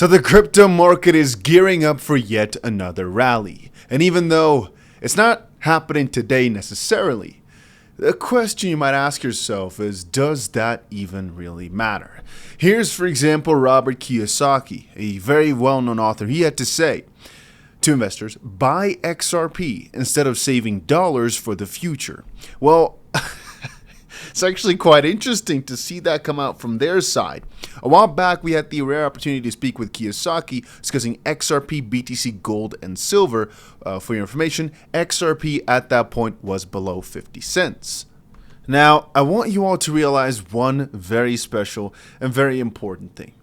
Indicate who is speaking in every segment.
Speaker 1: So the crypto market is gearing up for yet another rally. And even though it's not happening today necessarily, the question you might ask yourself is, does that even really matter? Here's, for example, Robert Kiyosaki, a very well-known author. He had to say to investors, buy XRP instead of saving dollars for the future. Well, it's actually quite interesting to see that come out from their side. A while back, we had the rare opportunity to speak with Kiyosaki discussing XRP, BTC, gold, and silver. For your information, XRP at that point was below 50 cents. Now, I want you all to realize one very special and very important thing.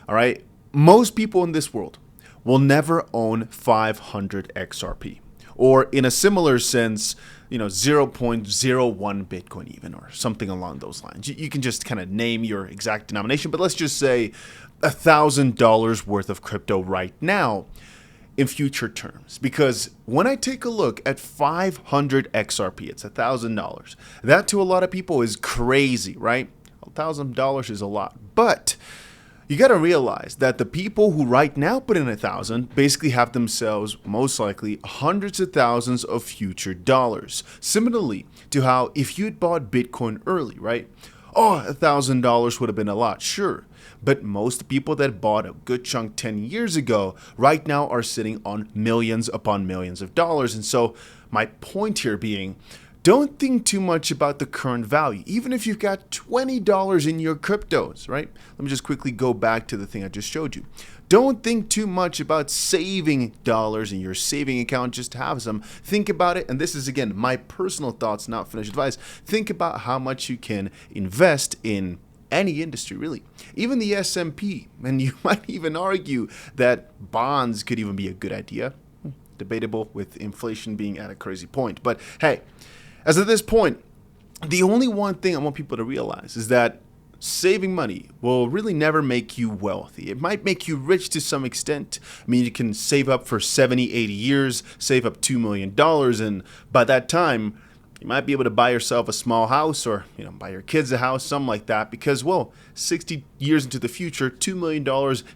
Speaker 1: All right, most people in this world will never own 500 XRP, or in a similar sense, 0.01 Bitcoin even, or something along those lines. You can just kind of name your exact denomination, but let's just say $1,000 worth of crypto right now in future terms. Because when I take a look at 500 XRP, it's $1,000. That to a lot of people is crazy, right? $1,000 is a lot, but you got to realize that the people who right now put in 1,000 basically have themselves most likely hundreds of thousands of future dollars. Similarly to how if you'd bought Bitcoin early, right? Oh, $1,000 would have been a lot, sure. But most people that bought a good chunk 10 years ago right now are sitting on millions upon millions of dollars. And so my point here being, don't think too much about the current value, even if you've got $20 in your cryptos, right? Let me just quickly go back to the thing I just showed you. Don't think too much about saving dollars in your saving account just to have some. Think about it, and this is, again, my personal thoughts, not financial advice. Think about how much you can invest in any industry, really. Even the S&P, and you might even argue that bonds could even be a good idea. Debatable with inflation being at a crazy point, but hey, as of this point, the only one thing I want people to realize is that saving money will really never make you wealthy. It might make you rich to some extent. I mean, you can save up for 70, 80 years, save up $2 million, and by that time, you might be able to buy yourself a small house or, buy your kids a house, something like that, because, well, 60 years into the future, $2 million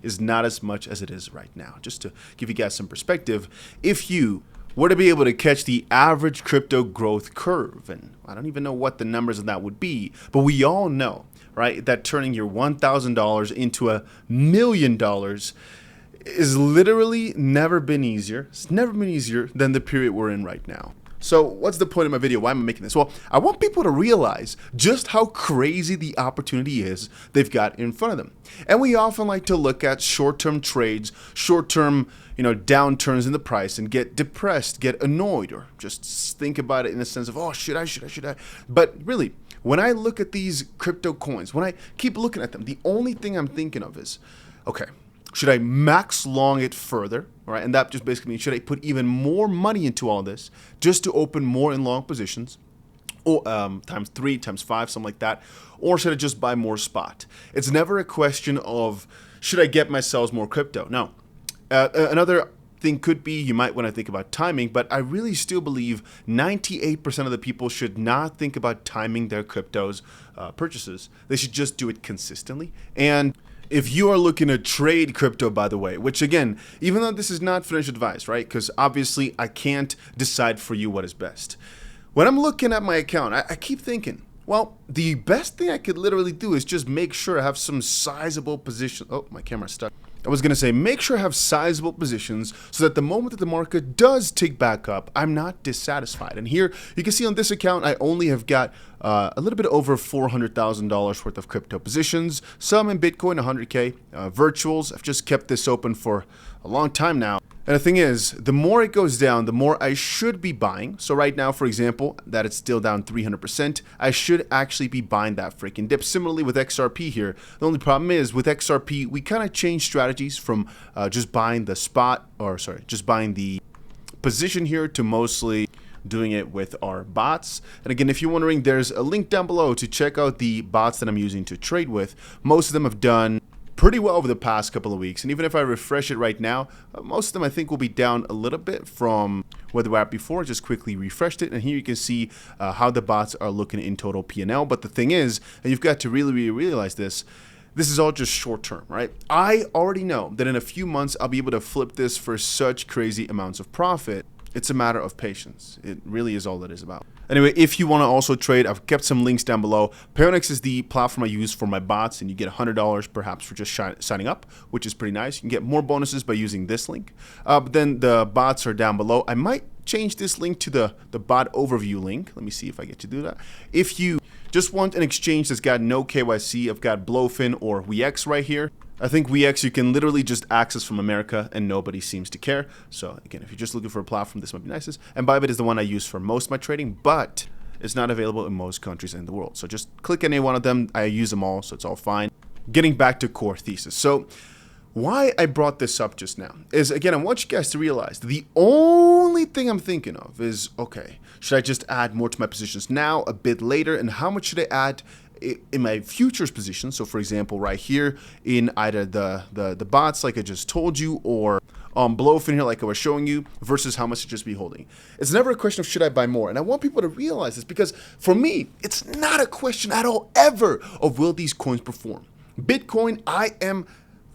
Speaker 1: is not as much as it is right now. Just to give you guys some perspective, if you were to be able to catch the average crypto growth curve, and I don't even know what the numbers of that would be, but we all know, right, that turning your $1,000 into $1 million is literally never been easier. It's never been easier than the period we're in right now. So what's the point of my video? Why am I making this? Well, I want people to realize just how crazy the opportunity is they've got in front of them. And we often like to look at short-term trades, short-term, downturns in the price and get depressed, get annoyed, or just think about it in the sense of, oh, should I? But really, when I look at these crypto coins, when I keep looking at them, the only thing I'm thinking of is, okay, should I max long it further? All right, and that just basically means, should I put even more money into all this just to open more in long positions, or times 3, times 5, something like that, or should I just buy more spot? It's never a question of, should I get myself more crypto? No. Another thing could be, you might want to think about timing, but I really still believe 98% of the people should not think about timing their cryptos purchases. They should just do it consistently. And if you are looking to trade crypto, by the way, which again, even though this is not financial advice, right? Because obviously I can't decide for you what is best. When I'm looking at my account, I keep thinking, well, the best thing I could literally do is just make sure I have some sizable position. Oh, my camera's stuck. I was going to say, make sure I have sizable positions so that the moment that the market does tick back up, I'm not dissatisfied. And here you can see on this account, I only have got a little bit over $400,000 worth of crypto positions, some in Bitcoin, 100K, virtuals. I've just kept this open for a long time now. And the thing is, the more it goes down, the more I should be buying. So right now, for example, that it's still down 300%, I should actually be buying that freaking dip. Similarly with XRP here, the only problem is with XRP, we kind of change strategies from just buying the position here to mostly doing it with our bots. And again, if you're wondering, there's a link down below to check out the bots that I'm using to trade with. Most of them have done pretty well over the past couple of weeks, and even if I refresh it right now, most of them I think will be down a little bit from where they were at before. Just quickly refreshed it, and here you can see how the bots are looking in total P&L. But the thing is, and you've got to really realize this, this is all just short term, right? I already know that in a few months, I'll be able to flip this for such crazy amounts of profit. It's a matter of patience. It really is all that is about. Anyway, if you want to also trade, I've kept some links down below. Payronix is the platform I use for my bots, and you get $100 perhaps for just signing up, which is pretty nice. You can get more bonuses by using this link. But then the bots are down below. I might change this link to the bot overview link. Let me see if I get to do that. If you just want an exchange that's got no KYC, I've got Blowfin or 𝗬𝗂X right here. I think 𝗬𝗂X you can literally just access from America and nobody seems to care. So again, if you're just looking for a platform, this might be nicest. And Bybit is the one I use for most of my trading, but it's not available in most countries in the world. So just click any one of them. I use them all, so it's all fine. Getting back to core thesis. So why I brought this up just now is, again, I want you guys to realize the only thing I'm thinking of is, okay, should I just add more to my positions now, a bit later, and how much should I add in my futures position? So for example, right here in either the bots like I just told you, or Blowfin here like I was showing you, versus how much to just be holding. It's never a question of should I buy more, and I want people to realize this, because for me it's not a question at all ever of will these coins perform. Bitcoin, I am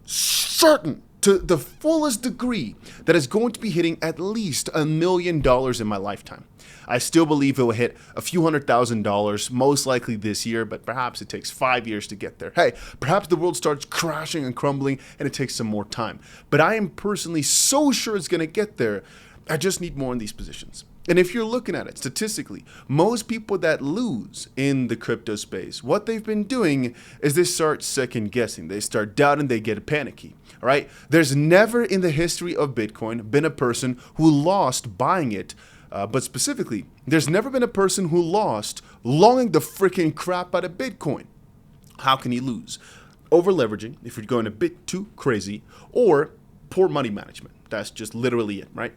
Speaker 1: certain to the fullest degree that it's going to be hitting at least $1 million in my lifetime. I still believe it will hit a few $100,000, most likely this year, but perhaps it takes 5 years to get there. Hey, perhaps the world starts crashing and crumbling and it takes some more time. But I am personally so sure it's going to get there. I just need more in these positions. And if you're looking at it statistically, most people that lose in the crypto space, what they've been doing is they start second guessing. They start doubting, they get panicky. All right. There's never in the history of Bitcoin been a person who lost buying it. But specifically, there's never been a person who lost longing the freaking crap out of Bitcoin. How can you lose? Over leveraging, if you're going a bit too crazy, or poor money management. That's just literally it, right?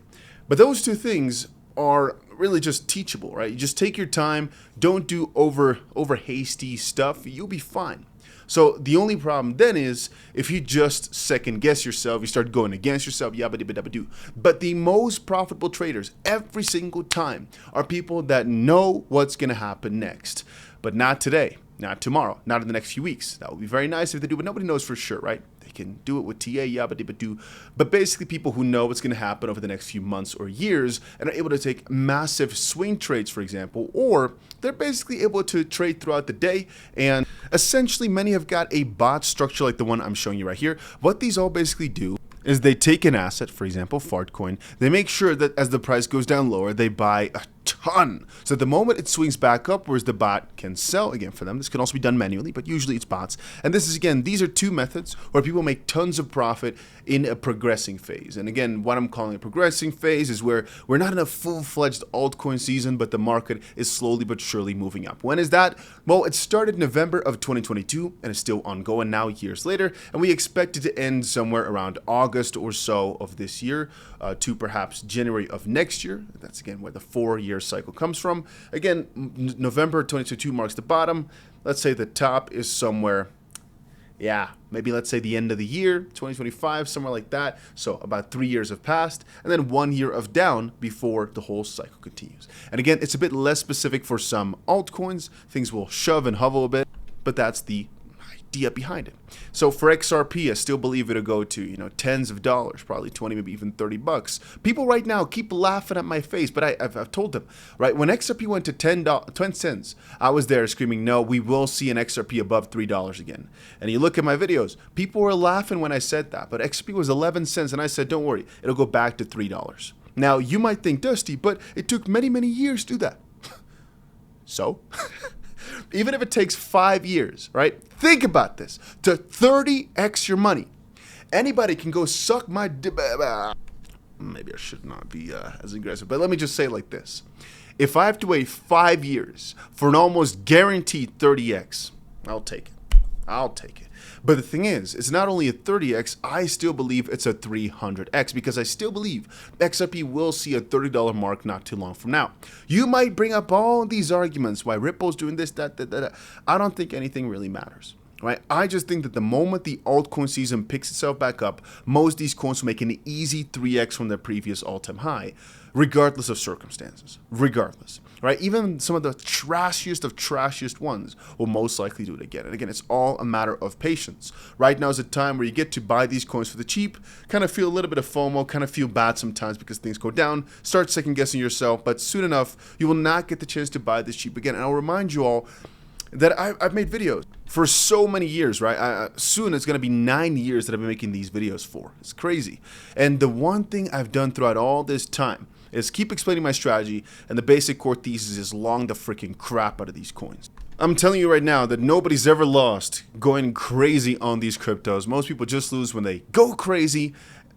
Speaker 1: But those two things are really just teachable, right? You just take your time, don't do over hasty stuff, you'll be fine. So the only problem then is if you just second guess yourself, you start going against yourself, yabba-dabba-dabba-doo. But the most profitable traders every single time are people that know what's going to happen next. But not today, not tomorrow, not in the next few weeks. That would be very nice if they do, but nobody knows for sure, right? They can do it with TA, yabba-dabba-doo. But basically people who know what's going to happen over the next few months or years and are able to take massive swing trades, for example, or they're basically able to trade throughout the day. And essentially many have got a bot structure like the one I'm showing you right here. What these all basically do is they take an asset, for example, Fartcoin. They make sure that as the price goes down lower, they buy a ton. So the moment it swings back upwards, the bot can sell again for them. This can also be done manually, but usually it's bots. And this is, again, these are two methods where people make tons of profit in a progressing phase. And again, what I'm calling a progressing phase is where we're not in a full-fledged altcoin season, but the market is slowly but surely moving up. When is that? Well, it started November of 2022 and is still ongoing now years later. And we expect it to end somewhere around August or so of this year to perhaps January of next year. That's, again, where the 4-year cycle comes from. Again, November 2022 marks the bottom. Let's say the top is somewhere, maybe let's say the end of the year, 2025, somewhere like that. So about 3 years have passed, and then 1 year of down before the whole cycle continues. And again, it's a bit less specific for some altcoins. Things will shove and hover a bit, but that's the idea behind it. So for XRP, I still believe it'll go to, tens of dollars, probably 20, maybe even 30 bucks. People right now keep laughing at my face, but I've told them, right? When XRP went to 10 cents, I was there screaming, no, we will see an XRP above $3 again. And you look at my videos, people were laughing when I said that, but XRP was 11 cents, and I said, don't worry, it'll go back to $3. Now, you might think, Dusty, but it took many, many years to do that. So? Even if it takes 5 years, right? Think about this. To 30x your money. Anybody can go suck my maybe I should not be as aggressive, but let me just say it like this. If I have to wait 5 years for an almost guaranteed 30x, I'll take it. I'll take it. But the thing is, it's not only a 30x, I still believe it's a 300x, because I still believe XRP will see a $30 mark not too long from now. You might bring up all these arguments why Ripple's doing this, that. I don't think anything really matters. right? I just think that the moment the altcoin season picks itself back up, most of these coins will make an easy 3x from their previous all-time high, regardless of circumstances, regardless, right? Even some of the trashiest ones will most likely do it again. And again, it's all a matter of patience. Right now is a time where you get to buy these coins for the cheap, kind of feel a little bit of FOMO, kind of feel bad sometimes because things go down, start second guessing yourself, but soon enough, you will not get the chance to buy this cheap again. And I'll remind you all that I've made videos for so many years, right? Soon it's going to be 9 years that I've been making these videos for. It's crazy. And the one thing I've done throughout all this time is keep explaining my strategy, and the basic core thesis is long the freaking crap out of these coins. I'm telling you right now that nobody's ever lost going crazy on these cryptos. Most people just lose when they go crazy,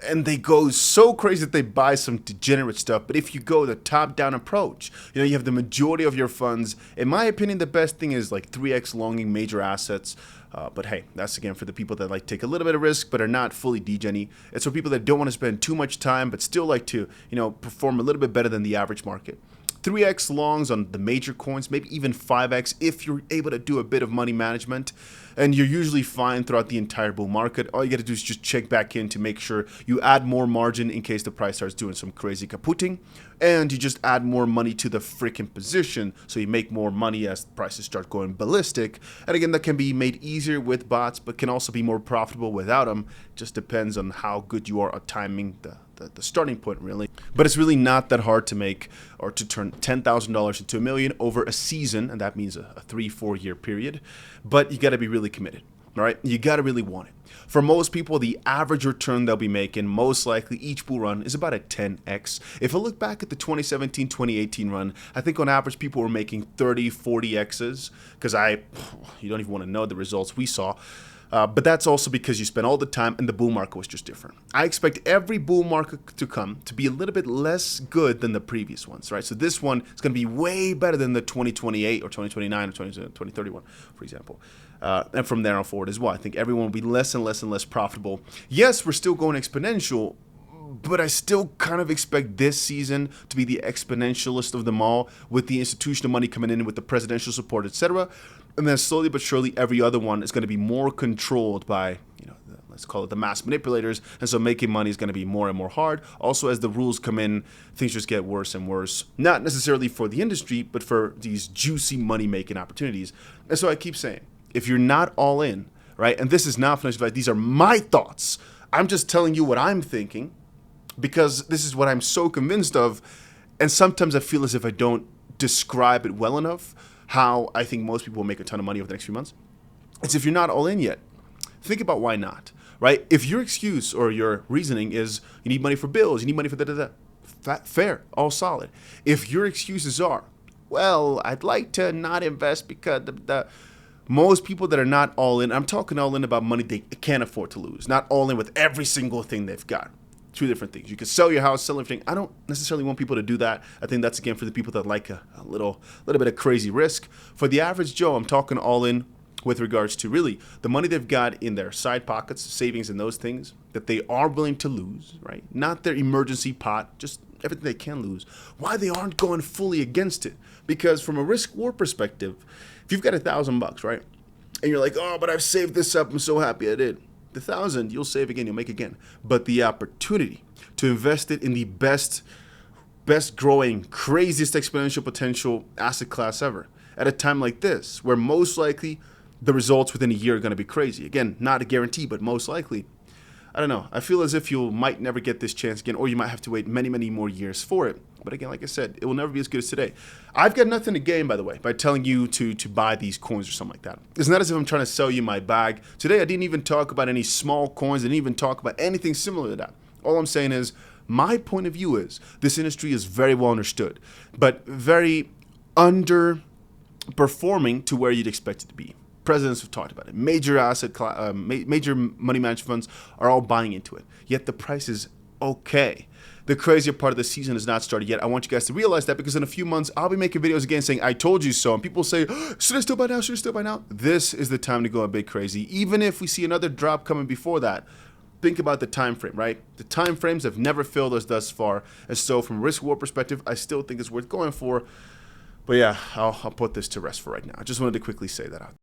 Speaker 1: and they go so crazy that they buy some degenerate stuff. But if you go the top-down approach, you know, you have the majority of your funds. In my opinion, the best thing is like 3x longing major assets. But hey, that's again for the people that like take a little bit of risk but are not fully degen-y. It's for people that don't want to spend too much time but still like to, you know, perform a little bit better than the average market. 3x longs on the major coins, maybe even 5x if you're able to do a bit of money management, and you're usually fine throughout the entire bull market. All you got to do is just check back in to make sure you add more margin in case the price starts doing some crazy kaputting, and you just add more money to the freaking position so you make more money as the prices start going ballistic. And again, that can be made easier with bots, but can also be more profitable without them. Just depends on how good you are at timing the starting point, really. But it's really not that hard to make or to turn $10,000 into $1 million over a season, and that means a 3-4 year period. But you got to be really committed, all right? You got to really want it. For most people, the average return they'll be making, most likely each bull run, is about a 10x. If I look back at the 2017-2018 run, I think on average people were making 30, 40x's, because you don't even want to know the results we saw. But that's also because you spent all the time and the bull market was just different. I expect every bull market to come to be a little bit less good than the previous ones, right? So this one is going to be way better than the 2028 or 2029 or 2031, for example. And from there on forward as well, I think everyone will be less and less and less profitable. Yes, we're still going exponential, but I still kind of expect this season to be the exponentialist of them all, with the institutional money coming in with the presidential support, etc. And then slowly but surely, every other one is going to be more controlled by, you know, let's call it the mass manipulators. And so making money is going to be more and more hard. Also, as the rules come in, things just get worse and worse. Not necessarily for the industry, but for these juicy money-making opportunities. And so I keep saying, if you're not all in, right, and this is not financial advice, these are my thoughts. I'm just telling you what I'm thinking, because this is what I'm so convinced of. And sometimes I feel as if I don't describe it well enough, how I think most people will make a ton of money over the next few months. It's if you're not all in yet, think about why not, right? If your excuse or your reasoning is you need money for bills, you need money for da-da-da, fair, all solid. If your excuses are, well, I'd like to not invest because most people that are not all in, I'm talking all in about money they can't afford to lose, not all in with every single thing they've got. Two different things. You could sell your house, sell everything. I don't necessarily want people to do that. I think that's, again, for the people that like a little bit of crazy risk. For the average Joe, I'm talking all in with regards to really the money they've got in their side pockets, savings and those things that they are willing to lose, right? Not their emergency pot, just everything they can lose. Why they aren't going fully against it? Because from a risk reward perspective, if you've got $1,000, right? And you're like, oh, but I've saved this up. I'm so happy I did. The 1,000 you'll save again, you'll make again. But the opportunity to invest it in the best growing, craziest exponential potential asset class ever at a time like this, where most likely the results within a year are going to be crazy. Again, not a guarantee, but most likely. I don't know. I feel as if you might never get this chance again, or you might have to wait many, many more years for it. But again, like I said, it will never be as good as today. I've got nothing to gain, by the way, by telling you to buy these coins or something like that. It's not as if I'm trying to sell you my bag. Today, I didn't even talk about any small coins. I didn't even talk about anything similar to that. All I'm saying is, my point of view is, this industry is very well understood, but very underperforming to where you'd expect it to be. Presidents have talked about it. Major major money management funds are all buying into it. Yet the price is okay. The crazier part of the season has not started yet. I want you guys to realize that, because in a few months, I'll be making videos again saying, I told you so. And people say, should I still buy now? Should I still buy now? This is the time to go a bit crazy. Even if we see another drop coming before that, think about the time frame, right? The time frames have never failed us thus far. And so from a risk reward perspective, I still think it's worth going for. But yeah, I'll put this to rest for right now. I just wanted to quickly say that out.